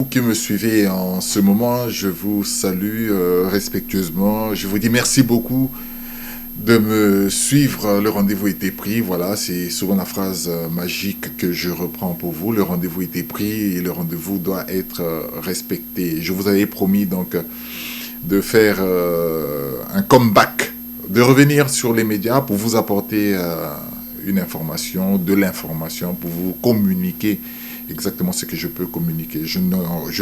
qui me suivez en ce moment, je vous salue respectueusement. Je vous dis merci beaucoup de me suivre. Le rendez-vous était pris. Voilà, c'est souvent la phrase magique que je reprends pour vous. Le rendez-vous était pris et le rendez-vous doit être respecté. Je vous avais promis donc de faire un comeback, de revenir sur les médias pour vous apporter une information, de l'information, pour vous communiquer exactement ce que je peux communiquer. Je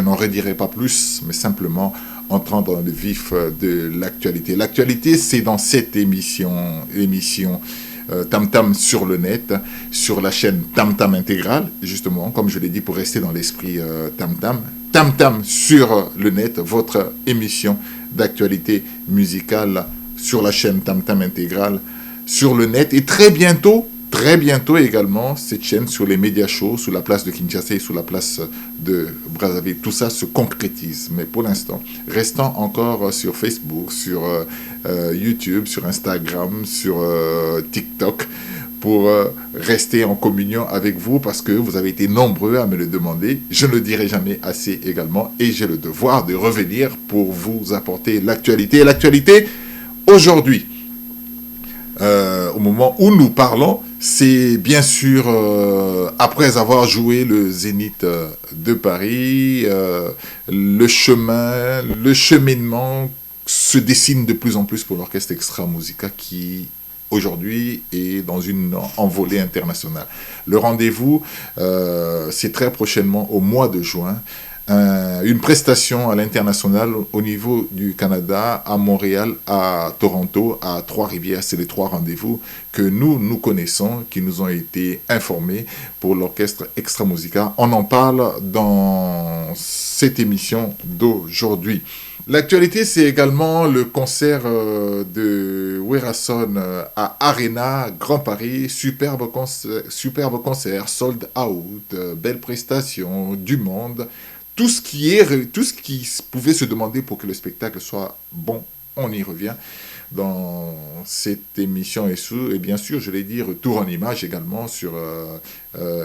n'en redirai pas plus, mais simplement entrant dans le vif de l'actualité. L'actualité, c'est dans cette émission Tam Tam sur le net, sur la chaîne Tam Tam Intégrale, justement, comme je l'ai dit, pour rester dans l'esprit Tam Tam. Tam Tam sur le net, votre émission d'actualité musicale sur la chaîne Tam Tam Intégrale sur le net. Et très bientôt également, cette chaîne sur les médias shows, sous la place de Kinshasa et sous la place de Brazzaville. Tout ça se concrétise. Mais pour l'instant, restons encore sur Facebook, sur YouTube, sur Instagram, sur TikTok, pour rester en communion avec vous, parce que vous avez été nombreux à me le demander. Je ne le dirai jamais assez également, et j'ai le devoir de revenir pour vous apporter l'actualité. Et l'actualité, aujourd'hui, au moment où nous parlons, c'est bien sûr, après avoir joué le Zénith de Paris, le cheminement se dessine de plus en plus pour l'orchestre Extra Musica qui, aujourd'hui, est dans une envolée internationale. Le rendez-vous, c'est très prochainement, au mois de juin, une prestation à l'international au niveau du Canada, à Montréal, à Toronto, à Trois-Rivières. C'est les 3 rendez-vous que nous connaissons, qui nous ont été informés pour l'orchestre Extra Musica. On en parle dans cette émission d'aujourd'hui. L'actualité, c'est également le concert de Werason à Arena, Grand Paris. Superbe concert, sold out, belle prestation, du monde. Tout ce qui pouvait se demander pour que le spectacle soit bon, on y revient dans cette émission. Et bien sûr, je l'ai dit, retour en image également sur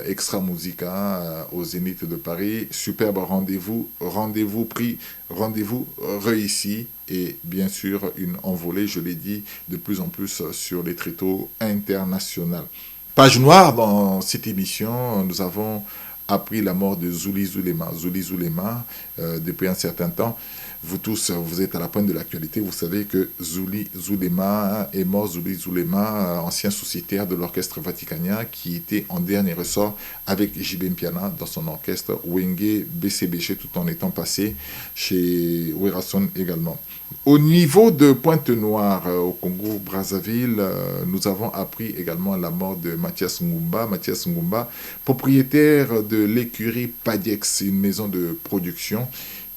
Extra Musica au Zénith de Paris. Superbe rendez-vous pris, rendez-vous réussi. Et bien sûr, une envolée, je l'ai dit, de plus en plus sur les tréteaux internationaux. Page noire dans cette émission, nous avons appris la mort de Zuli Zulema. Zuli Zulema, depuis un certain temps, vous tous, vous êtes à la pointe de l'actualité, vous savez que Zuli Zulema est mort. Zuli Zulema, ancien sociétaire de l'orchestre vaticanien, qui était en dernier ressort avec J.B. Mpiana dans son orchestre Wenge BCBG, tout en étant passé chez Werason également. Au niveau de Pointe-Noire, au Congo-Brazzaville, nous avons appris également la mort de Mathias Ngumba. Mathias Ngumba, propriétaire de l'écurie Padiex, une maison de production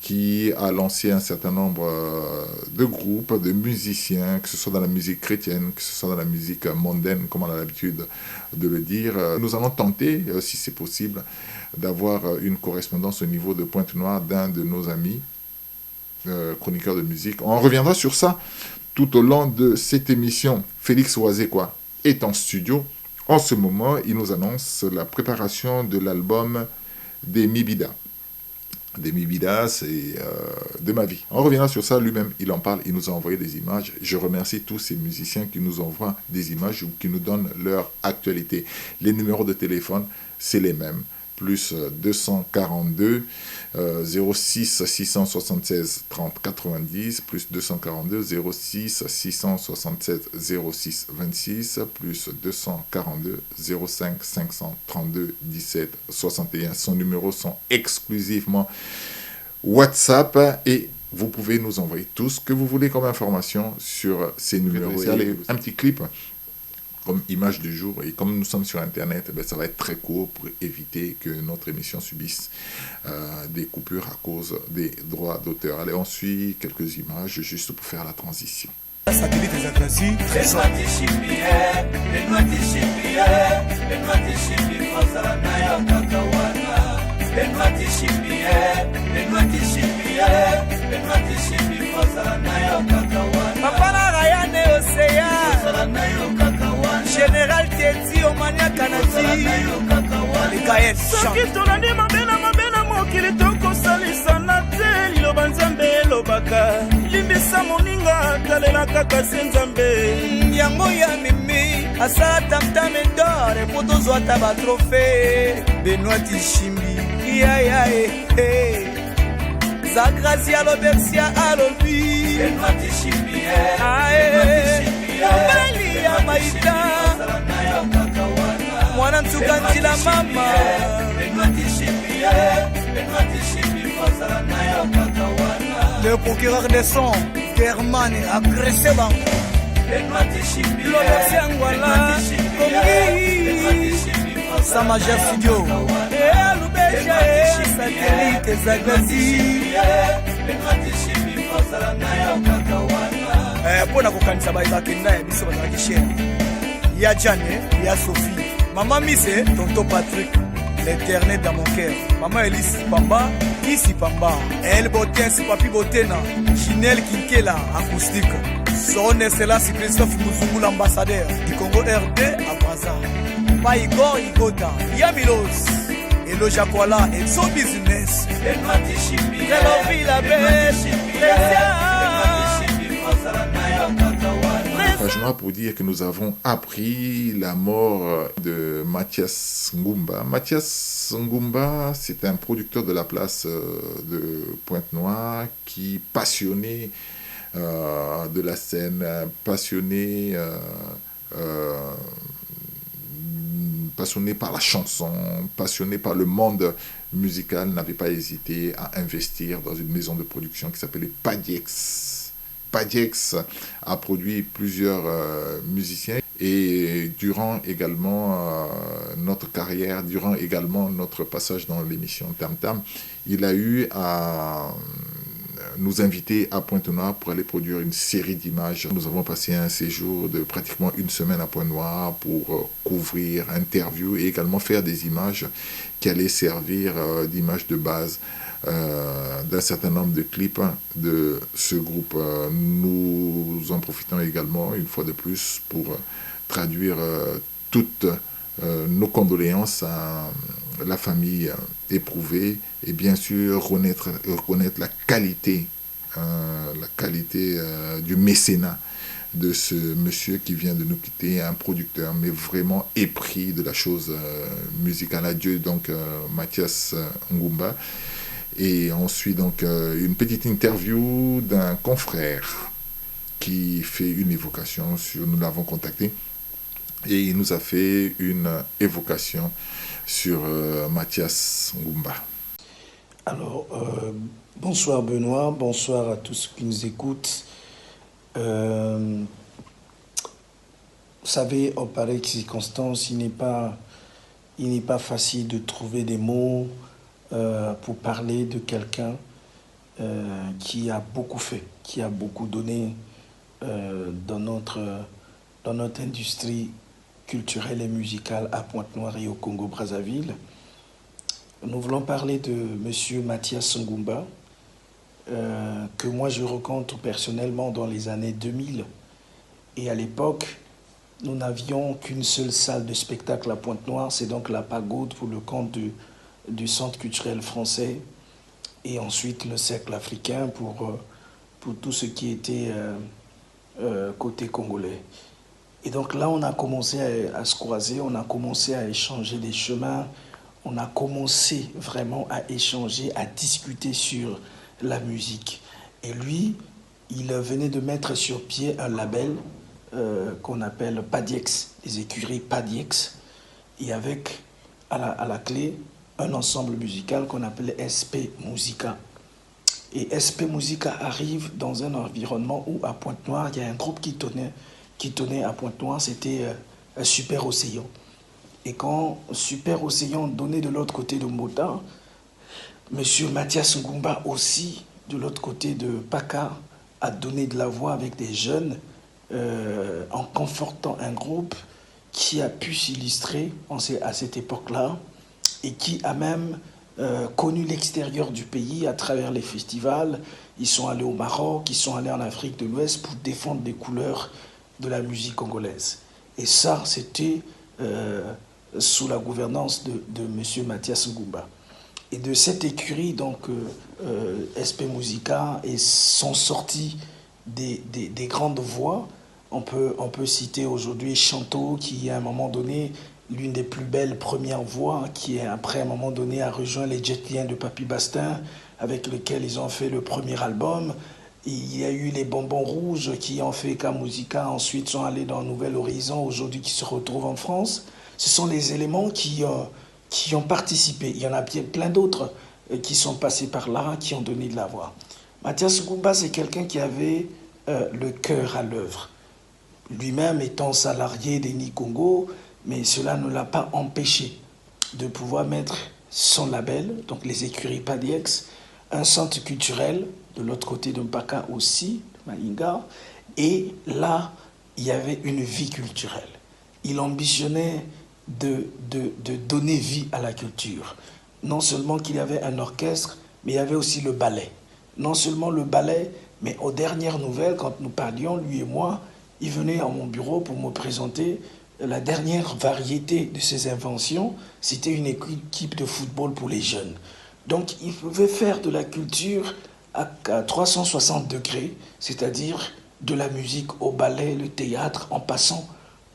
qui a lancé un certain nombre de groupes, de musiciens, que ce soit dans la musique chrétienne, que ce soit dans la musique mondaine, comme on a l'habitude de le dire. Nous allons tenter, si c'est possible, d'avoir une correspondance au niveau de Pointe-Noire d'un de nos amis, chroniqueur de musique. On reviendra sur ça tout au long de cette émission. Félix Oazekwa est en studio. En ce moment, il nous annonce la préparation de l'album des Mibida. Des Mibida, c'est de ma vie. On reviendra sur ça, lui-même, il en parle, il nous a envoyé des images. Je remercie tous ces musiciens qui nous envoient des images ou qui nous donnent leur actualité. Les numéros de téléphone, c'est les mêmes. Plus 242 06 676 30 90, plus 242 06 667 06 26, plus 242 05 532 17 61. Son numéro sont exclusivement WhatsApp et vous pouvez nous envoyer tout ce que vous voulez comme information sur ces numéros. Allez, un petit clip comme image du jour, et comme nous sommes sur Internet, ça va être très court pour éviter que notre émission subisse des coupures à cause des droits d'auteur. Allez, on suit quelques images juste pour faire la transition. Général Teti Omania Kanati soki tolandi mabe na mokili tokosalisa kaka se nzambe yango ya mimi asala tamtame dore po tozwa ata batrofe Benoît Tishimbi yayae za gracia lobersia alobi Benoît Tishimbi mbali ya maita mwana nsuka ntila mama le procureur des sons German agressé bango lobersia ngwala kongi sa majeur studio alubeja satellite zagazi mpona kokanisa bayebakenda ya biso bazalaki shene ya Jane ya Sophie mama mise tonto Patrick l'éternel dans mon cœur maman Elise Pamba Isi Pamba El Botens Papi Botena Ginel Kinkela acoustique Son Excellence Christophe Muzungu l'ambassadeur du Congo RD à Braza Pa Igor Igota Yamilos Elo Jakwala et son business Hello Villa Page Noire pour dire que nous avons appris la mort de Mathias Ngumba. Mathias Ngumba, c'est un producteur de la place de Pointe-Noire qui passionné de la scène, passionné par la chanson, passionné par le monde musical, n'avait pas hésité à investir dans une maison de production qui s'appelait Padiex. Padiex a produit plusieurs musiciens et durant également notre carrière, durant également notre passage dans l'émission Tam Tam, il a eu à nous inviter à Pointe-Noire pour aller produire une série d'images. Nous avons passé un séjour de pratiquement une semaine à Pointe-Noire pour couvrir, interview et également faire des images qui allaient servir d'images de base d'un certain nombre de clips de ce groupe. Nous en profitons également une fois de plus pour traduire toutes nos condoléances à la famille éprouvée et bien sûr reconnaître la qualité du mécénat de ce monsieur qui vient de nous quitter, un producteur mais vraiment épris de la chose musicale. Adieu donc Mathias Ngumba. Et ensuite donc une petite interview d'un confrère qui fait une évocation sur, nous l'avons contacté et il nous a fait une évocation sur Mathias Ngumba. Alors, bonsoir Benoît, bonsoir à tous ceux qui nous écoutent. Vous savez, en pareille circonstance, il n'est pas facile de trouver des mots pour parler de quelqu'un qui a beaucoup fait, qui a beaucoup donné dans notre industrie culturelle et musicale à Pointe-Noire et au Congo-Brazzaville. Nous voulons parler de monsieur Mathias Ngumba, que moi je rencontre personnellement dans les années 2000. Et à l'époque, nous n'avions qu'une seule salle de spectacle à Pointe-Noire, c'est donc la Pagode pour le compte du Centre culturel français, et ensuite le Cercle africain pour tout ce qui était côté congolais. Et donc là, on a commencé à se croiser, on a commencé à échanger des chemins, on a commencé vraiment à échanger, à discuter sur la musique. Et lui, il venait de mettre sur pied un label qu'on appelle Padiex, les écuries Padiex, et avec à la clé un ensemble musical qu'on appelle SP Musica. Et SP Musica arrive dans un environnement où à Pointe-Noire, il y a un groupe qui tenait à Pointe-Noire, c'était Super Océan. Et quand Super Océan donnait de l'autre côté de Mota, monsieur Mathias Ngumba aussi, de l'autre côté de Paca, a donné de la voix avec des jeunes en confortant un groupe qui a pu s'illustrer à cette époque-là et qui a même connu l'extérieur du pays à travers les festivals. Ils sont allés au Maroc, ils sont allés en Afrique de l'Ouest pour défendre les couleurs de la musique congolaise. Et ça, c'était sous la gouvernance de M. Mathias Ngumba. Et de cette écurie, donc, SP Musica, sont sortis des grandes voix. On peut citer aujourd'hui Chanteau, qui à un moment donné, l'une des plus belles premières voix, qui après à un moment donné a rejoint les Jetliens de Papy Bastin, avec lesquels ils ont fait le premier album. Il y a eu les Bonbons Rouges qui ont fait K-Musica, ensuite sont allés dans Nouvel Horizon, aujourd'hui qui se retrouvent en France. Ce sont les éléments qui ont participé. Il y en a plein d'autres qui sont passés par là, qui ont donné de la voix. Mathias Gouba, c'est quelqu'un qui avait le cœur à l'œuvre. Lui-même étant salarié d'Eni Congo, mais cela ne l'a pas empêché de pouvoir mettre son label, donc les écuries Padiex, un centre culturel, de l'autre côté de Mpaka aussi, de Malinga, et là, il y avait une vie culturelle. Il ambitionnait de donner vie à la culture. Non seulement qu'il y avait un orchestre, mais il y avait aussi le ballet. Non seulement le ballet, mais aux dernières nouvelles, quand nous parlions, lui et moi, il venait à mon bureau pour me présenter la dernière variété de ses inventions. C'était une équipe de football pour les jeunes. Donc, il pouvait faire de la culture à 360 degrés, c'est-à-dire de la musique au ballet, le théâtre, en passant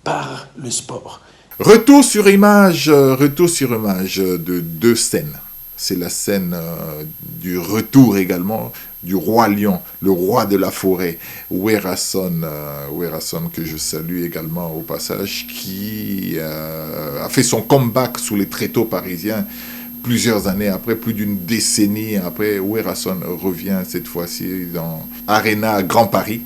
par le sport. Retour sur image de deux scènes. C'est la scène du retour également du roi lion, le roi de la forêt, Werason, que je salue également au passage, qui a fait son comeback sous les tréteaux parisiens plusieurs années après, plus d'une décennie après. Werason revient cette fois-ci dans Arena Grand Paris.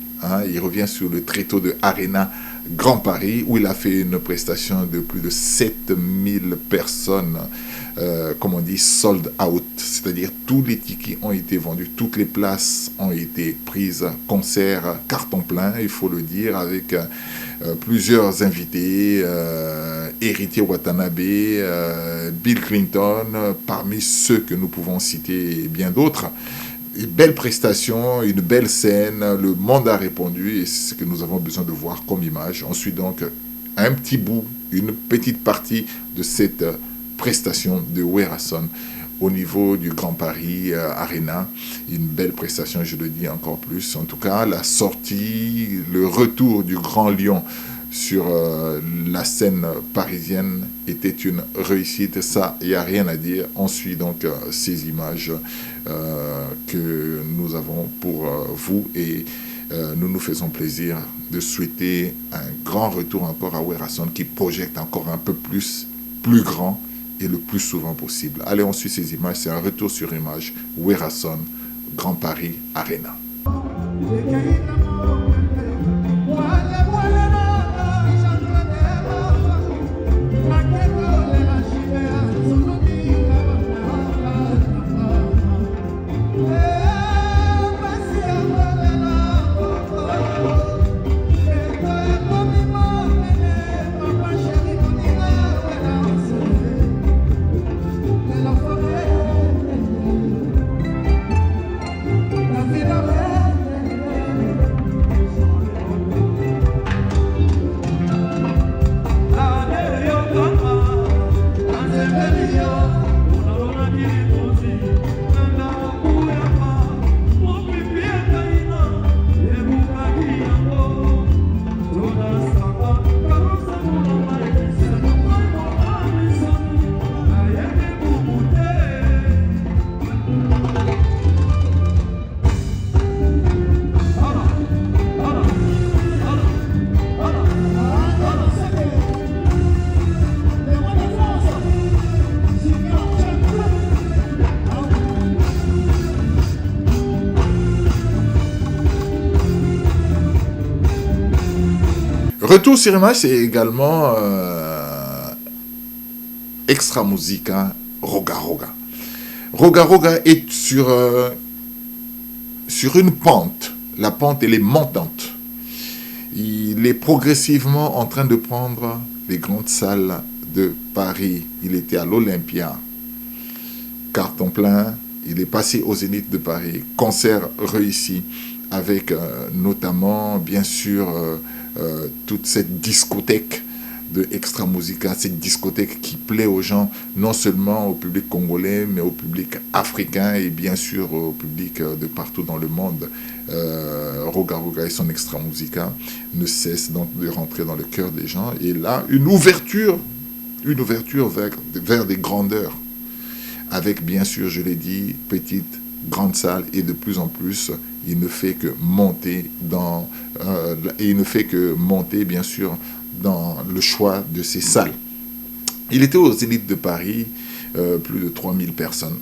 Il revient sur le tréteau de Arena Grand Paris, où il a fait une prestation de plus de 7000 personnes, comme on dit, sold out, c'est-à-dire tous les tickets ont été vendus, toutes les places ont été prises, concert carton plein, il faut le dire, avec plusieurs invités, Héritier Watanabe, Bill Clinton, parmi ceux que nous pouvons citer et bien d'autres. Une belle prestation, une belle scène, le monde a répondu et c'est ce que nous avons besoin de voir comme image. Ensuite donc, un petit bout, une petite partie de cette prestation de Werason au niveau du Grand Paris Arena. Une belle prestation, je le dis encore plus. En tout cas, la sortie, le retour du Grand Lion sur la scène parisienne était une réussite, ça, il n'y a rien à dire. On suit donc ces images que nous avons pour vous et nous nous faisons plaisir de souhaiter un grand retour encore à Werason qui projette encore un peu plus grand et le plus souvent possible. Allez, on suit ces images, c'est un retour sur image, Werason, Grand Paris Arena. Retour sur image, c'est également Extra Musica Roga Roga. Roga Roga est sur une pente. La pente, elle est montante. Il est progressivement en train de prendre les grandes salles de Paris. Il était à l'Olympia. Carton plein. Il est passé au Zénith de Paris. Concert réussi avec notamment, bien sûr, toute cette discothèque de Extra Musica, cette discothèque qui plaît aux gens, non seulement au public congolais, mais au public africain et bien sûr au public de partout dans le monde. Roga Roga et son Extra Musica ne cessent donc de rentrer dans le cœur des gens. Et là, une ouverture vers des grandeurs. Avec, bien sûr, je l'ai dit, petite, grande salle, et de plus en plus, il ne fait que monter bien sûr, dans le choix de ces salles. Il était aux Zénith de Paris, plus de 3000 personnes.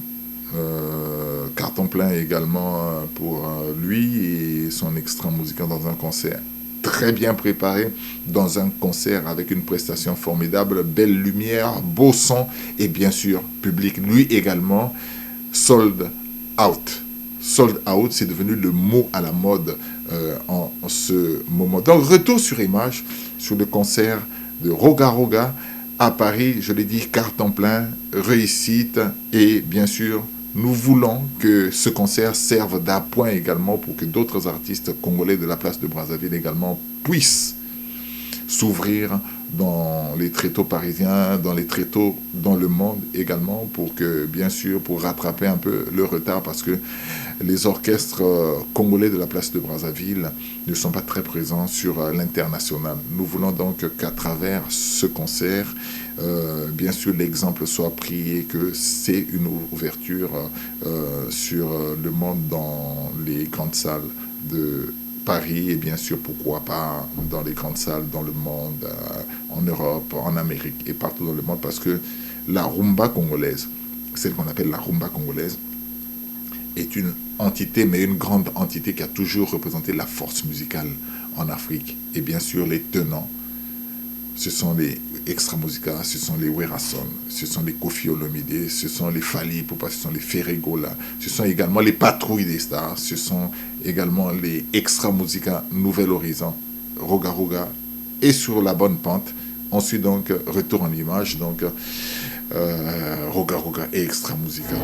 Carton plein également pour lui et son Extra Musica dans un concert très bien préparé, dans un concert avec une prestation formidable, belle lumière, beau son et bien sûr public. Lui également, sold out. Sold out, c'est devenu le mot à la mode en ce moment. Donc retour sur image sur le concert de Roga Roga à Paris, je l'ai dit, carton plein, réussite et bien sûr nous voulons que ce concert serve d'appoint également pour que d'autres artistes congolais de la place de Brazzaville également puissent s'ouvrir dans les tréteaux parisiens, dans les tréteaux dans le monde également, pour que, bien sûr, pour rattraper un peu le retard, parce que les orchestres congolais de la place de Brazzaville ne sont pas très présents sur l'international. Nous voulons donc qu'à travers ce concert, bien sûr, l'exemple soit pris et que c'est une ouverture sur le monde dans les grandes salles de Paris et bien sûr, pourquoi pas dans les grandes salles dans le monde, en Europe, en Amérique et partout dans le monde, parce que la rumba congolaise, celle qu'on appelle la rumba congolaise, est une entité, mais une grande entité qui a toujours représenté la force musicale en Afrique. Et bien sûr, les tenants, ce sont les Extra Musica, ce sont les Werason, ce sont les Koffi Olomide, ce sont les Fally Ipupa, ce sont les Ferregola, ce sont également les Patrouilles des Stars, ce sont également les Extra Musica Nouvel Horizon, Roga Roga est sur la bonne pente. Ensuite donc retour en image, donc Roga Roga et Extra Musica.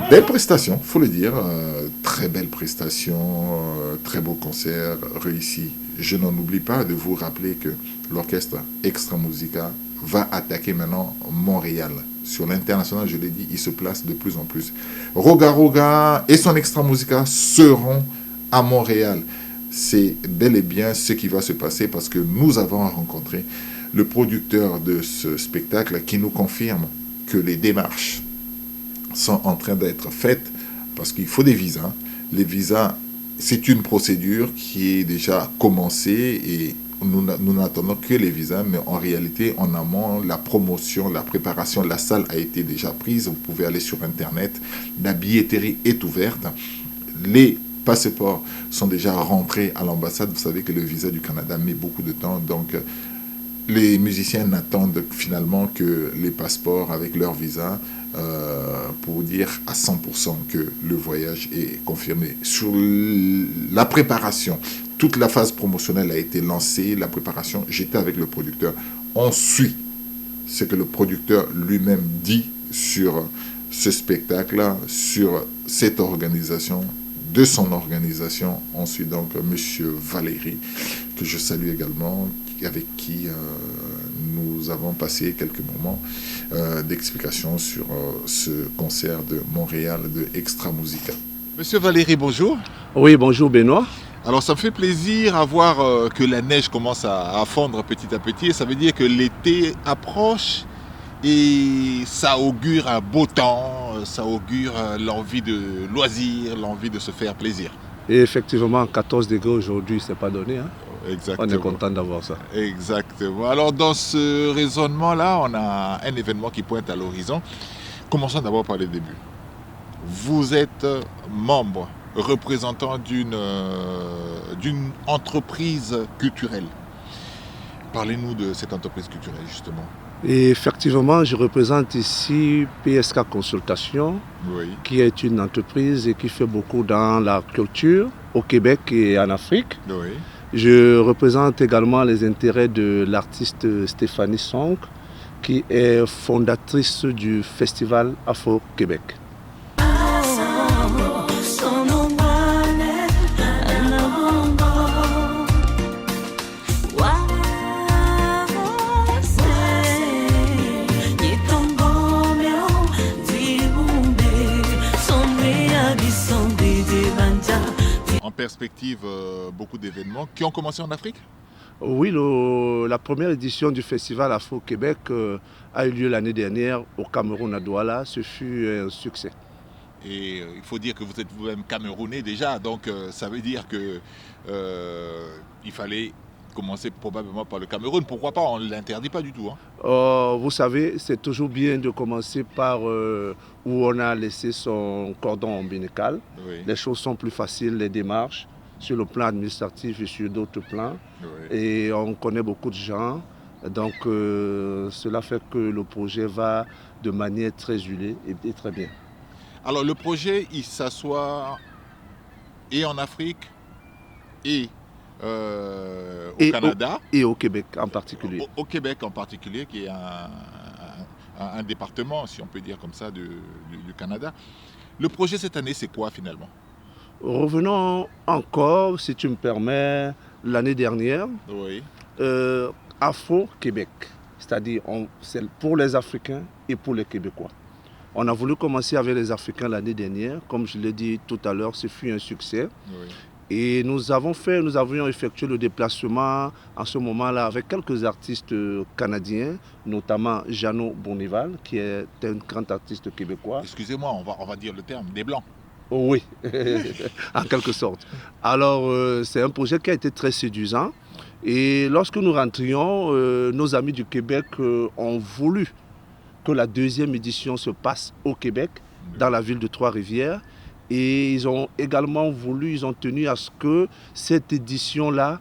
Belle prestation, faut le dire, très belle prestation, très beau concert, réussi. Je n'en oublie pas de vous rappeler que l'orchestre Extra Musica va attaquer maintenant Montréal. Sur l'international, je l'ai dit, il se place de plus en plus. Roga Roga et son Extra Musica seront à Montréal. C'est bel et bien ce qui va se passer parce que nous avons rencontré le producteur de ce spectacle qui nous confirme que les démarches sont en train d'être faites parce qu'il faut des visas. Les visas, c'est une procédure qui est déjà commencée et nous n'attendons que les visas, mais en réalité, en amont, la promotion, la préparation, la salle a été déjà prise. Vous pouvez aller sur Internet, la billetterie est ouverte. Les passeports sont déjà rentrés à l'ambassade. Vous savez que le visa du Canada met beaucoup de temps, donc les musiciens n'attendent finalement que les passeports avec leur visa pour dire à 100% que le voyage est confirmé. Sur la préparation, toute la phase promotionnelle a été lancée, la préparation, j'étais avec le producteur. On suit ce que le producteur lui-même dit sur ce spectacle-là, sur cette organisation, de son organisation. On suit donc Monsieur Valéry, que je salue également, avec qui nous avons passé quelques moments d'explication sur ce concert de Montréal de Extra Musica. Monsieur Valéry, bonjour. Oui, bonjour Benoît. Alors ça me fait plaisir à voir que la neige commence à fondre petit à petit. Et ça veut dire que l'été approche et ça augure un beau temps, ça augure l'envie de loisir, l'envie de se faire plaisir. Et effectivement, 14 degrés aujourd'hui, c'est pas donné. Hein. Exactement. On est content d'avoir ça. Exactement. Alors dans ce raisonnement-là, on a un événement qui pointe à l'horizon. Commençons d'abord par le début. Vous êtes membre, représentant d'une entreprise culturelle. Parlez-nous de cette entreprise culturelle, justement. Et effectivement, je représente ici PSK Consultation, Oui. qui est une entreprise qui fait beaucoup dans la culture au Québec et en Afrique. Oui. Je représente également les intérêts de l'artiste Stéphanie Song, qui est fondatrice du festival Afro-Québec. En perspective, beaucoup d'événements qui ont commencé en Afrique. Oui, la première édition du festival Afro-Québec a eu lieu l'année dernière au Cameroun à Douala. Ce fut un succès. Et il faut dire que vous êtes vous-même camerounais déjà, donc ça veut dire que il fallait commencer probablement par le Cameroun. Pourquoi pas? On ne l'interdit pas du tout. Hein. Vous savez, c'est toujours bien de commencer par où on a laissé son cordon ombilical. Oui. Les choses sont plus faciles, les démarches, sur le plan administratif et sur d'autres plans. Oui. Et on connaît beaucoup de gens. Donc cela fait que le projet va de manière très huilée et très bien. Alors le projet, il s'assoit et en Afrique et au Canada. Et au Québec en particulier. Au Québec en particulier, qui est un département, si on peut dire comme ça, du Canada. Le projet cette année, c'est quoi finalement? Revenons encore, si tu me permets, l'année dernière, Oui. Afro-Québec, c'est-à-dire c'est pour les Africains et pour les Québécois. On a voulu commencer avec les Africains l'année dernière, comme je l'ai dit tout à l'heure, ce fut un succès. Oui. Et nous avions effectué le déplacement en ce moment-là avec quelques artistes canadiens, notamment Jeannot Bonival, qui est un grand artiste québécois. Excusez-moi, on va dire le terme, des Blancs. Oui, en quelque sorte. Alors, c'est un projet qui a été très séduisant. Et lorsque nous rentrions, nos amis du Québec ont voulu que la deuxième édition se passe au Québec, dans la ville de Trois-Rivières. Et ils ont également voulu, ils ont tenu à ce que cette édition-là,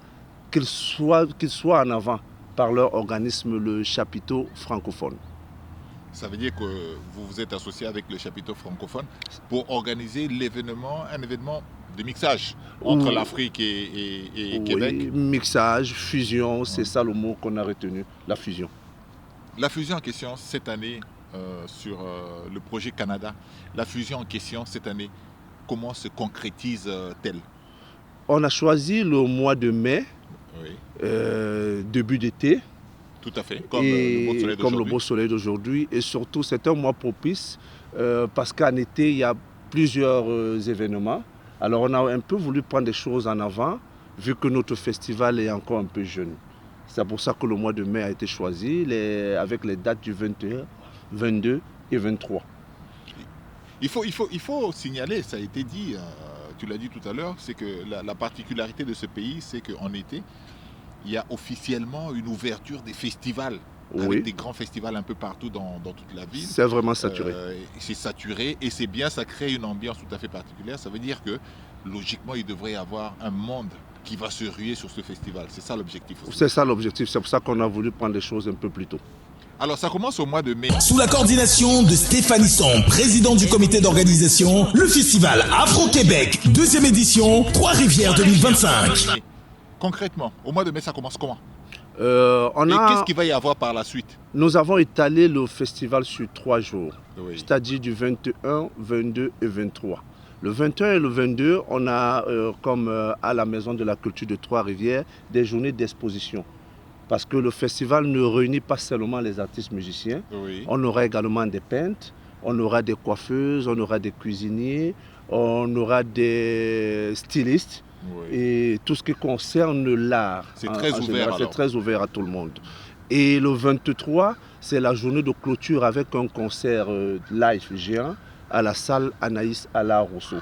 qu'il soit en avant par leur organisme, le chapiteau francophone. Ça veut dire que vous vous êtes associé avec le chapiteau francophone pour organiser un événement de mixage entre l'Afrique et Québec. Oui, mixage, fusion, c'est ça le mot qu'on a retenu, la fusion. La fusion en question cette année sur le projet Canada, la fusion en question cette année, comment se concrétise-t-elle? On a choisi le mois de mai, Oui. Début d'été. Tout à fait, comme le beau soleil d'aujourd'hui. Et surtout, c'est un mois propice parce qu'en été, il y a plusieurs événements. Alors, on a un peu voulu prendre des choses en avant, vu que notre festival est encore un peu jeune. C'est pour ça que le mois de mai a été choisi, avec les dates du 21, 22 et 23. Il faut signaler, ça a été dit, tu l'as dit tout à l'heure, c'est que la particularité de ce pays, c'est qu'en été, il y a officiellement une ouverture des festivals, avec des grands festivals un peu partout dans toute la ville. C'est vraiment saturé. C'est saturé et c'est bien, ça crée une ambiance tout à fait particulière. Ça veut dire que logiquement, il devrait y avoir un monde qui va se ruer sur ce festival. C'est ça l'objectif aussi. C'est ça l'objectif, c'est pour ça qu'on a voulu prendre les choses un peu plus tôt. Alors ça commence au mois de mai. Sous la coordination de Stéphanie Song, président du comité d'organisation, le festival Afro-Québec, 2e édition, Trois-Rivières 2025. Concrètement, au mois de mai, ça commence comment? Qu'est-ce qu'il va y avoir par la suite? Nous avons étalé le festival sur 3 jours, Oui. c'est-à-dire du 21, 22 et 23. Le 21 et le 22, on a, comme à la Maison de la Culture de Trois-Rivières, des journées d'exposition. Parce que le festival ne réunit pas seulement les artistes musiciens. Oui. On aura également des peintres, on aura des coiffeuses, on aura des cuisiniers, on aura des stylistes. Oui. Et tout ce qui concerne l'art. C'est très ouvert. C'est très ouvert à tout le monde. Et le 23, c'est la journée de clôture avec un concert live géant à la salle Anaïs Alla Rousseau.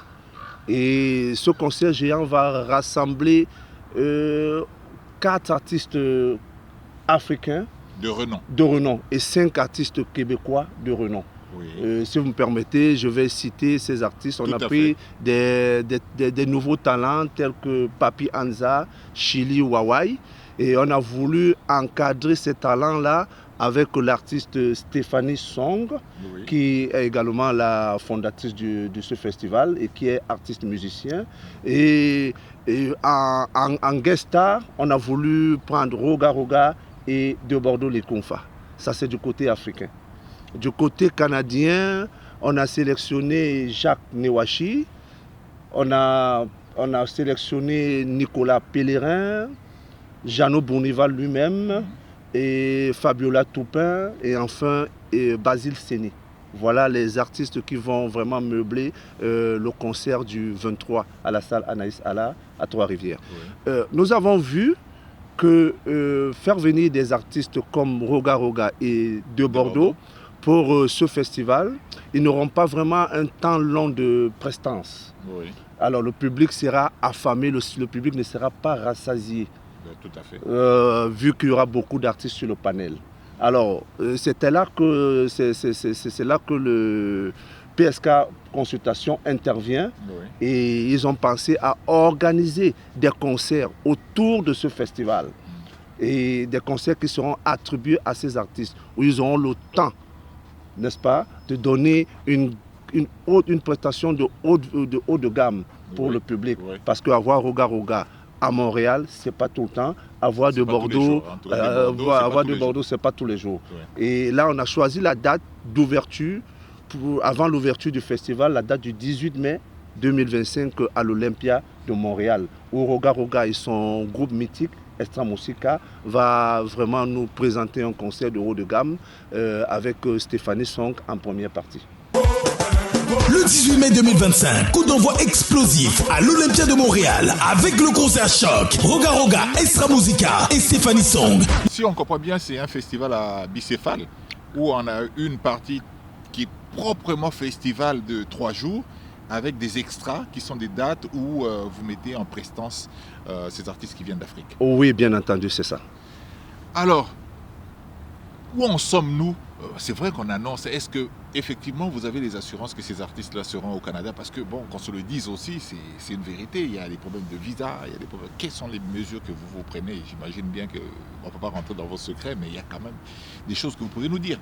Et ce concert géant va rassembler 4 artistes africains De renom et 5 artistes québécois de renom. Oui. Si vous me permettez, je vais citer ces artistes. On a pris des nouveaux talents tels que Papi Anza, Chili Wawai. Et on a voulu encadrer ces talents-là avec l'artiste Stéphanie Song, Oui. qui est également la fondatrice de ce festival et qui est artiste musicien. Et en guest star, on a voulu prendre Roga Roga et De Bordeaux les Konfa. Ça, c'est du côté africain. Du côté canadien, on a sélectionné Jacques Newashi, on a sélectionné Nicolas Pellerin, Jeannot Bournival lui-même, et Fabiola Toupin, et enfin Basile Séné. Voilà les artistes qui vont vraiment meubler le concert du 23 à la salle Anaïs Alla à Trois-Rivières. Oui. Nous avons vu que faire venir des artistes comme Roga Roga et De Bordeaux pour ce festival, ils n'auront pas vraiment un temps long de prestance. Oui. Alors le public sera affamé, le public ne sera pas rassasié. Tout à fait. Vu qu'il y aura beaucoup d'artistes sur le panel. Alors, c'est là que le PSK Consultation intervient. Oui. Et ils ont pensé à organiser des concerts autour de ce festival. Et des concerts qui seront attribués à ces artistes, où ils auront le temps, n'est-ce pas, de donner une prestation de haut de gamme pour le public. Oui. Parce qu'avoir Roga Roga à Montréal, ce n'est pas tout le temps. Avoir de Bordeaux, ce n'est pas tous les jours. Oui. Et là, on a choisi la date d'ouverture, avant l'ouverture du festival, la date du 18 mai 2025 à l'Olympia de Montréal, où Roga Roga et son groupe mythique, Extra Musica, va vraiment nous présenter un concert de haut de gamme avec Stéphanie Song en première partie. Le 18 mai 2025, coup d'envoi explosif à l'Olympia de Montréal avec le concert choc Roga Roga, Extra Musica et Stéphanie Song. Si on comprend bien, c'est un festival à bicéphale où on a une partie qui est proprement festival de 3 jours avec des extras qui sont des dates où vous mettez en prestance ces artistes qui viennent d'Afrique. Oui, bien entendu, c'est ça. Alors, où en sommes-nous? C'est vrai qu'on annonce. Est-ce que effectivement vous avez les assurances que ces artistes-là seront au Canada? Parce que bon, qu'on se le dise aussi, c'est une vérité. Il y a des problèmes de visa, il y a des problèmes. Quelles sont les mesures que vous prenez? J'imagine bien qu'on ne peut pas rentrer dans vos secrets, mais il y a quand même des choses que vous pouvez nous dire.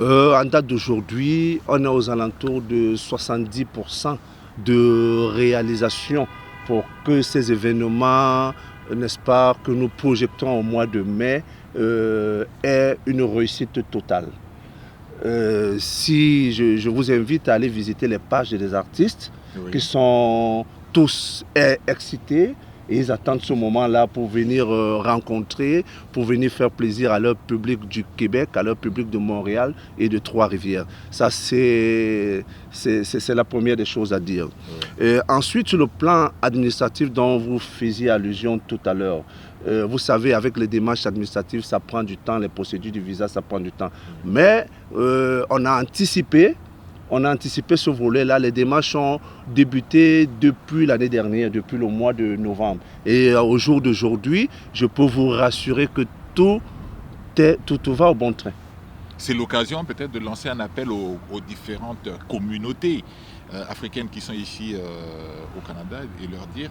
En date d'aujourd'hui, on est aux alentours de 70% de réalisation pour que ces événements, n'est-ce pas, que nous projetons au mois de mai, aient une réussite totale. Si je vous invite à aller visiter les pages des artistes, oui, qui sont tous excités. Et ils attendent ce moment-là pour venir rencontrer, pour venir faire plaisir à leur public du Québec, à leur public de Montréal et de Trois-Rivières. Ça, c'est la première des choses à dire. Oui. Et ensuite, sur le plan administratif dont vous faisiez allusion tout à l'heure, vous savez, avec les démarches administratives, ça prend du temps, les procédures du visa, ça prend du temps. Mais on a anticipé ce volet-là. Les démarches ont débuté depuis l'année dernière, depuis le mois de novembre. Et au jour d'aujourd'hui, je peux vous rassurer que tout va au bon train. C'est l'occasion peut-être de lancer un appel aux différentes communautés africaines qui sont ici au Canada et leur dire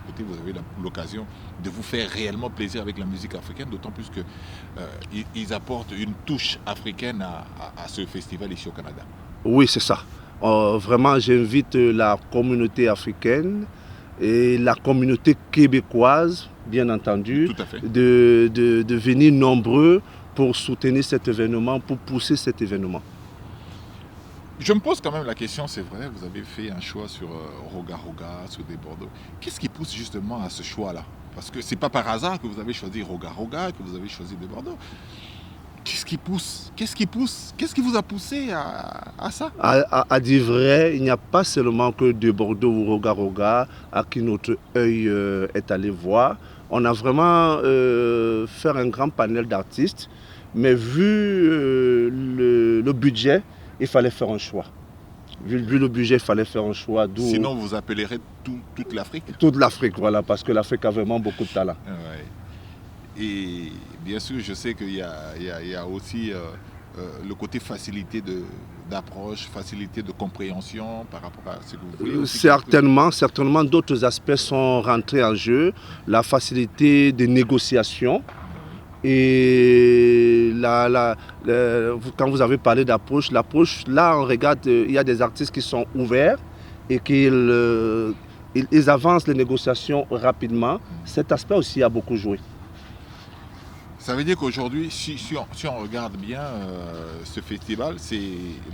côté, vous avez l'occasion de vous faire réellement plaisir avec la musique africaine, d'autant plus qu'ils apportent une touche africaine à ce festival ici au Canada. Oui, c'est ça. Vraiment, j'invite la communauté africaine et la communauté québécoise, bien entendu, de venir nombreux pour soutenir cet événement, pour pousser cet événement. Je me pose quand même la question, c'est vrai, vous avez fait un choix sur Roga Roga, sur des Bordeaux. Qu'est-ce qui pousse justement à ce choix-là? Parce que c'est pas par hasard que vous avez choisi Roga Roga, que vous avez choisi des Bordeaux. Qu'est-ce qui pousse? Qu'est-ce qui vous a poussé à ça? À dire vrai, il n'y a pas seulement que de Bordeaux ou Roga Roga à qui notre œil est allé voir. On a vraiment fait un grand panel d'artistes, mais vu le budget, il fallait faire un choix. Vu le budget, il fallait faire un choix. Sinon, vous appellerez toute l'Afrique? Toute l'Afrique, voilà, parce que l'Afrique a vraiment beaucoup de talent. Ouais. Et bien sûr, je sais qu'il y a aussi le côté facilité d'approche, facilité de compréhension par rapport à ce que vous voulez. Certainement, d'autres aspects sont rentrés en jeu. La facilité de négociation. Et quand vous avez parlé d'approche, là on regarde, il y a des artistes qui sont ouverts et ils avancent les négociations rapidement. Cet aspect aussi a beaucoup joué. Ça veut dire qu'aujourd'hui, si on regarde bien ce festival, c'est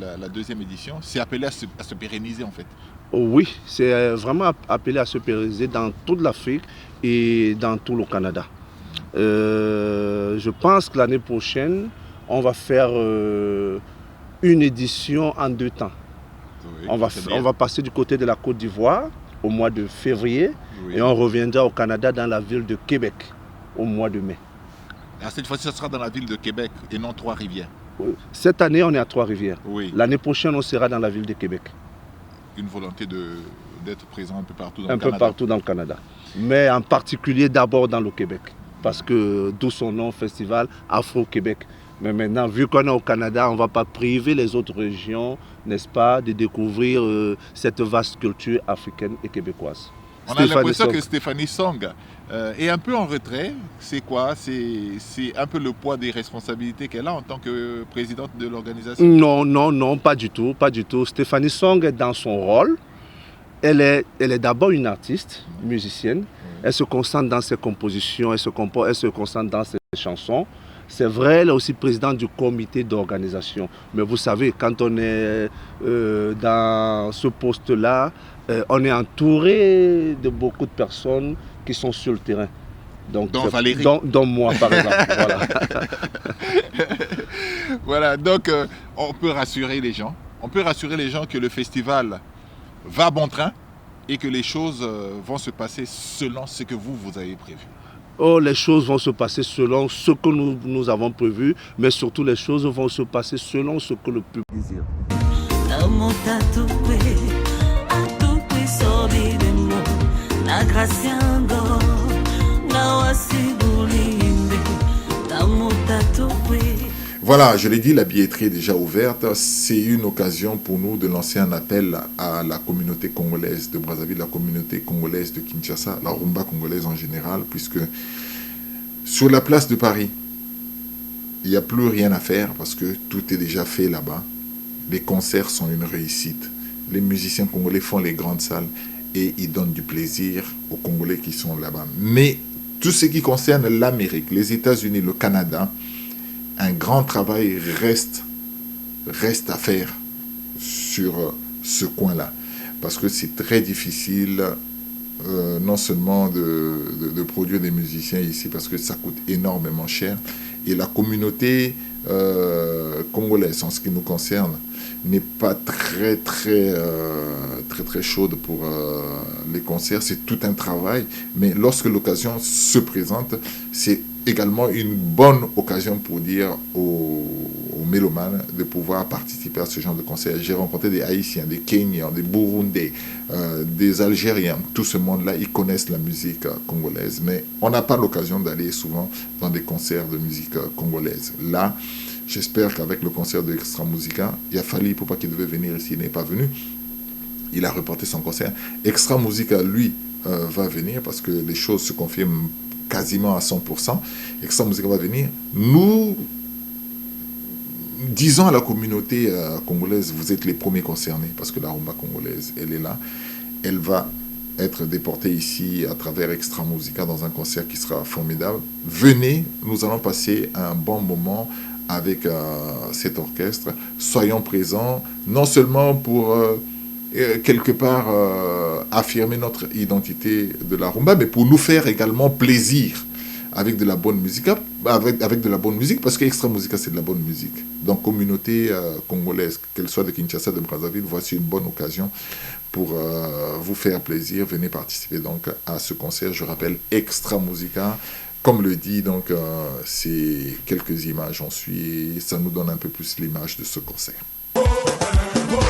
la deuxième édition, c'est appelé à se pérenniser en fait. Oui, c'est vraiment appelé à se pérenniser dans toute l'Afrique et dans tout le Canada. Je pense que l'année prochaine, on va faire une édition en 2 temps. Oui, on va passer du côté de la Côte d'Ivoire au mois de février, oui, et on reviendra au Canada dans la ville de Québec au mois de mai. Cette fois-ci, ça sera dans la ville de Québec et non Trois-Rivières. Oui. Cette année, on est à Trois-Rivières. Oui. L'année prochaine, on sera dans la ville de Québec. Une volonté d'être présent un peu partout dans le Canada. Un peu partout dans le Canada. Mais en particulier d'abord dans le Québec. Parce que d'où son nom, Festival Afro-Québec. Mais maintenant, vu qu'on est au Canada, on ne va pas priver les autres régions, n'est-ce pas, de découvrir cette vaste culture africaine et québécoise. On a l'impression que Stéphanie Song est un peu en retrait. C'est quoi? C'est un peu le poids des responsabilités qu'elle a en tant que présidente de l'organisation? Non, pas du tout, pas du tout. Stéphanie Song est dans son rôle. Elle est d'abord une artiste, musicienne. Elle se concentre dans ses compositions, elle se concentre dans ses chansons. C'est vrai, elle est aussi présidente du comité d'organisation. Mais vous savez, quand on est dans ce poste-là, on est entouré de beaucoup de personnes qui sont sur le terrain. Donc Valérie. Dont moi, par exemple. Voilà. Voilà, donc on peut rassurer les gens. On peut rassurer les gens que le festival va à bon train et que les choses vont se passer selon ce que vous avez prévu. Oh, les choses vont se passer selon ce que nous avons prévu, mais surtout les choses vont se passer selon ce que le public désire. Voilà, je l'ai dit, la billetterie est déjà ouverte. C'est une occasion pour nous de lancer un appel à la communauté congolaise de Brazzaville, la communauté congolaise de Kinshasa, la rumba congolaise en général, puisque sur la place de Paris, il n'y a plus rien à faire parce que tout est déjà fait là-bas. Les concerts sont une réussite. Les musiciens congolais font les grandes salles et ils donnent du plaisir aux Congolais qui sont là-bas. Mais tout ce qui concerne l'Amérique, les États-Unis, le Canada, un grand travail reste à faire sur ce coin-là. Parce que c'est très difficile, non seulement de produire des musiciens ici, parce que ça coûte énormément cher. Et la communauté congolaise, en ce qui nous concerne, n'est pas très chaude pour les concerts. C'est tout un travail. Mais lorsque l'occasion se présente, c'est également une bonne occasion pour dire aux mélomanes de pouvoir participer à ce genre de concert. J'ai rencontré des Haïtiens, des Kenyans, des Burundais, des Algériens. Tout ce monde-là, ils connaissent la musique congolaise. Mais on n'a pas l'occasion d'aller souvent dans des concerts de musique congolaise. Là, j'espère qu'avec le concert de Extra Musica, il a fallu pour pas qu'il devait venir ici, il n'est pas venu. Il a reporté son concert. Extra Musica, lui, va venir, parce que les choses se confirment quasiment à 100%. Extra Musica va venir. Nous disons à la communauté congolaise, vous êtes les premiers concernés, parce que la rumba congolaise, elle est là. Elle va être déportée ici à travers Extra Musica dans un concert qui sera formidable. Venez, nous allons passer un bon moment avec cet orchestre. Soyons présents, non seulement pour quelque part affirmer notre identité de la rumba, mais pour nous faire également plaisir avec de la bonne musique, avec de la bonne musique, parce que Extra Musica, c'est de la bonne musique. Donc, communauté congolaise, qu'elle soit de Kinshasa, de Brazzaville, voici une bonne occasion pour vous faire plaisir. Venez participer donc à ce concert. Je rappelle, Extra Musica, comme le dit, donc, c'est quelques images. Ça nous donne un peu plus l'image de ce concert.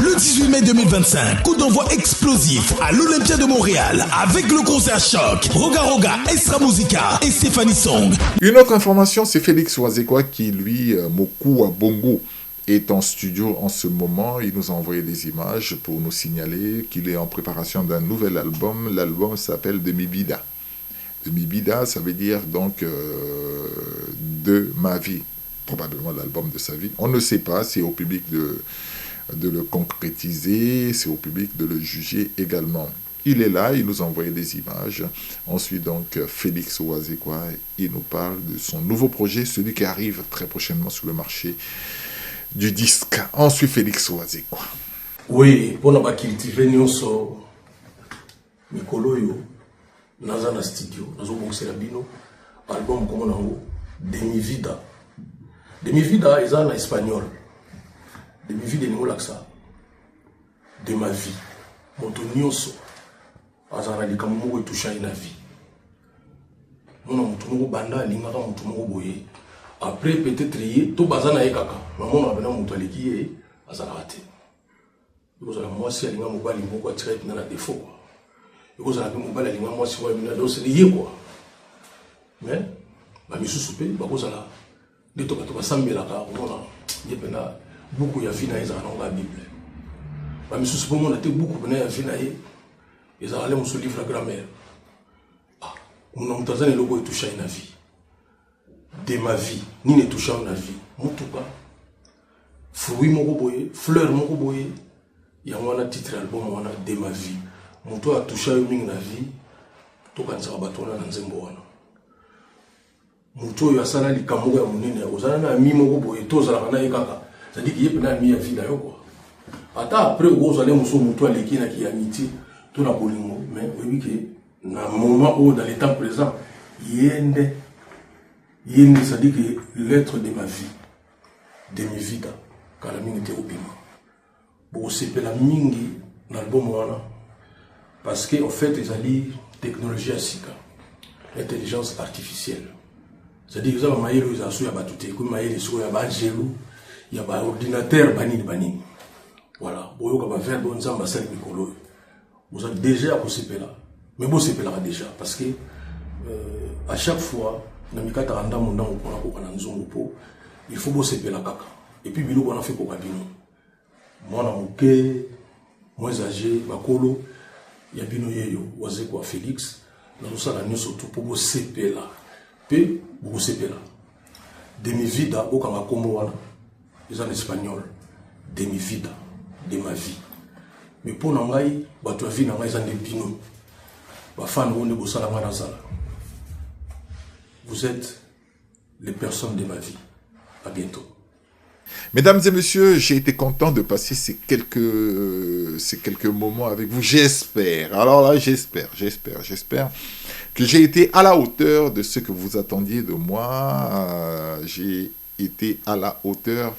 Le 18 mai 2025, coup d'envoi explosif à l'Olympia de Montréal avec le concert choc Roga, Extra Musica et Stéphanie Song. Une autre information, c'est Félix Wazekwa qui, lui, Moku à Bongo, est en studio en ce moment. Il nous a envoyé des images pour nous signaler qu'il est en préparation d'un nouvel album. L'album s'appelle Demi-Vida. Demi-Vida, ça veut dire donc de ma vie. Probablement l'album de sa vie. On ne sait pas, c'est au public de le concrétiser, c'est au public de le juger également. Il est là, il nous a envoyé des images. Ensuite, donc, Félix Wazekwa, il nous parle de son nouveau projet, celui qui arrive très prochainement sur le marché du disque. Ensuite, Félix Wazekwa. Oui, pour nous cultiver, nous sommes Mikoloyo, naza na studio, nazo boxer bino, album comme on a Demi-Vida. Demi-Vida, ils en espagnol. Demi-Vida, nous l'aksa. De ma vie. Moto nyonso. Azara li kamumo et toucha une vie. Mona mutumo banda lingaka mutumo boye. Après peut-être yé to bazana ekaka. Maman abena mutu aliki yé azara raté. Because la moi si alinga mobali mboko atire na la défaut quoi. Because la mobali alinga moi si wa bina do c'est lié quoi. Mais ba misusu pe ba kozala de to ka sambela ka mona yepena beaucoup ya vie na ezana na Bible. Ba misusu pe mona te beaucoup na ya vie na ye. Ils allaient mon livre la grammaire. Ah, mon nom Tanzanie logo est touché une vie. De ma vie, ni ne touché une vie. Mon tout cas, fruit mon boye, fleur mon boye. Il y a un titre album, on a de ma vie. Mon tout a touché une vie. Tout quand ça va battre dans Zembo wana. Mon tout ya sana li kamoga ya munene. Ozana na mi mon boye, to za na ekaka. Ça dit qu'il y a pena mi ya vie là yo quoi. Ata après vous allez mon tout aleki na ki amitié. Tout la bolingo, mais oui que dans le moment où dans l'état présent, yende, ça dit que l'être de ma vie, de mes vies, quand la mine était au piment. Bon, c'est la mingi dans le bon moment, parce qu'en fait, ils allaient technologie asika, l'intelligence artificielle. C'est-à-dire que vous avez un maïro, vous avez un tout comme maïro, vous avez un gélou, il y a un ordinateur, bani. Voilà, vous avez un verre, vous avez un bassin micro. Vous avez déjà à CP là. Mais vous CP là déjà. Parce que à chaque fois, il faut vous CP là kaka. Et puis, on a fait pour Kabino. Moi, je suis moins âgé, Bakolo, il y a Bino Yeyo, Wazekwa Félix. Nous avons surtout pour vous CP là. Puis, vous CP là. Demi-vida, au Kamakombo, ils en espagnol. Demi-vida, de ma vie. Mais pour nous, tu as vu dans les années bino. Vous êtes les personnes de ma vie. À bientôt. Mesdames et messieurs, j'ai été content de passer ces quelques moments avec vous. J'espère, alors là, j'espère que j'ai été à la hauteur de ce que vous attendiez de moi. J'ai été à la hauteur.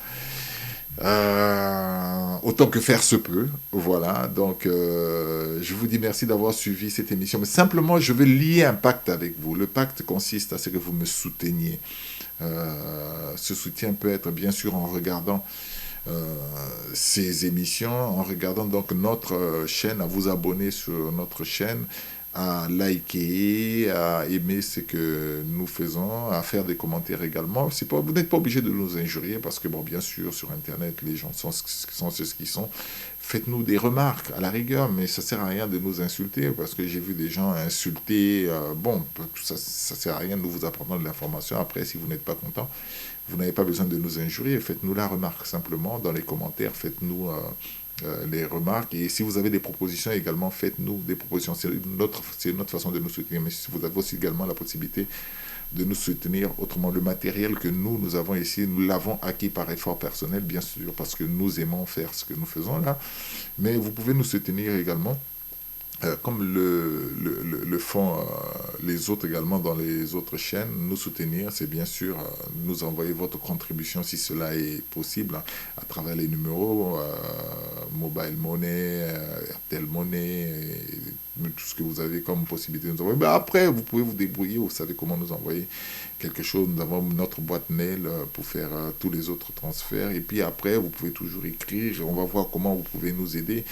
Autant que faire se peut, voilà. Donc je vous dis merci d'avoir suivi cette émission, mais simplement je veux lier un pacte avec vous. Le pacte consiste à ce que vous me souteniez. Ce soutien peut être bien sûr en regardant ces émissions, en regardant donc notre chaîne, à vous abonner sur notre chaîne, à liker, à aimer ce que nous faisons, à faire des commentaires également. Vous n'êtes pas obligé de nous injurier parce que, bon, bien sûr, sur Internet, les gens sont ce qu'ils sont. faites-nous des remarques à la rigueur, mais ça sert à rien de nous insulter, parce que j'ai vu des gens insulter. Bon, ça sert à rien de nous vous apporter de l'information. Après, si vous n'êtes pas content, vous n'avez pas besoin de nous injurier. Faites-nous la remarque simplement dans les commentaires. Faites-nous les remarques. Et si vous avez des propositions également, faites-nous des propositions. C'est notre façon de nous soutenir. Mais si vous avez aussi également la possibilité de nous soutenir autrement. Le matériel que nous avons ici, nous l'avons acquis par effort personnel, bien sûr, parce que nous aimons faire ce que nous faisons là. Mais vous pouvez nous soutenir également, comme le font les autres également dans les autres chaînes. Nous soutenir, c'est bien sûr nous envoyer votre contribution si cela est possible, hein, à travers les numéros Mobile Money, RTL Money, tout ce que vous avez comme possibilité de nous envoyer. Mais après, vous pouvez vous débrouiller, vous savez comment nous envoyer quelque chose. Nous avons notre boîte mail pour faire tous les autres transferts. Et puis après, vous pouvez toujours écrire. On va voir comment vous pouvez nous aider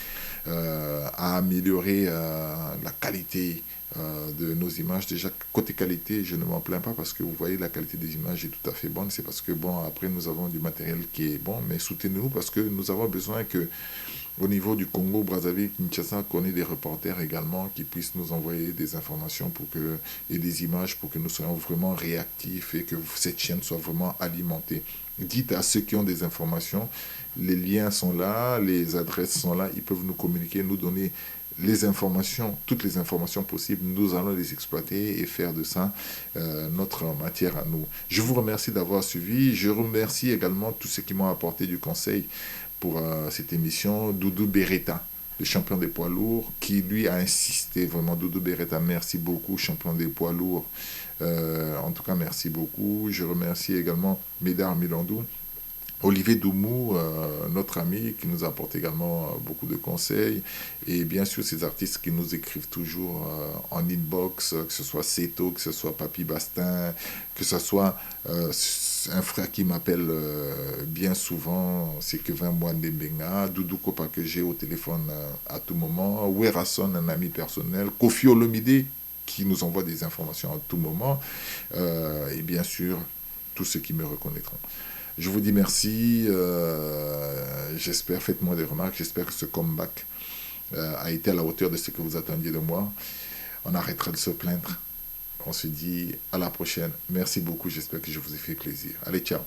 à améliorer la qualité de nos images. Déjà, côté qualité, je ne m'en plains pas, parce que vous voyez, la qualité des images est tout à fait bonne. C'est parce que, bon, après, nous avons du matériel qui est bon, mais soutenez-nous, parce que nous avons besoin que, au niveau du Congo, Brazzaville, Kinshasa, qu'on ait des reporters également qui puissent nous envoyer des informations et des images pour que nous soyons vraiment réactifs et que cette chaîne soit vraiment alimentée. Dites à ceux qui ont des informations, les liens sont là, les adresses sont là, ils peuvent nous communiquer, nous donner les informations, toutes les informations possibles. Nous allons les exploiter et faire de ça notre matière à nous. Je vous remercie d'avoir suivi. Je remercie également tous ceux qui m'ont apporté du conseil pour cette émission. Doudou Beretta, le champion des poids lourds, qui lui a insisté vraiment. Doudou Beretta, merci beaucoup, champion des poids lourds. En tout cas, merci beaucoup. Je remercie également Médard Milandou, Olivier Doumou, notre ami, qui nous apporte également beaucoup de conseils. Et bien sûr, ces artistes qui nous écrivent toujours en inbox, que ce soit Seto, que ce soit Papi Bastin, que ce soit un frère qui m'appelle bien souvent, c'est Kevin Mwandembenga, Doudou Kopa que j'ai au téléphone à tout moment, Werason, un ami personnel, Kofi Olomide, qui nous envoie des informations à tout moment, et bien sûr, tous ceux qui me reconnaîtront. Je vous dis merci, j'espère, faites-moi des remarques, j'espère que ce comeback a été à la hauteur de ce que vous attendiez de moi. On arrêtera de se plaindre. On se dit à la prochaine. Merci beaucoup, j'espère que je vous ai fait plaisir. Allez, ciao.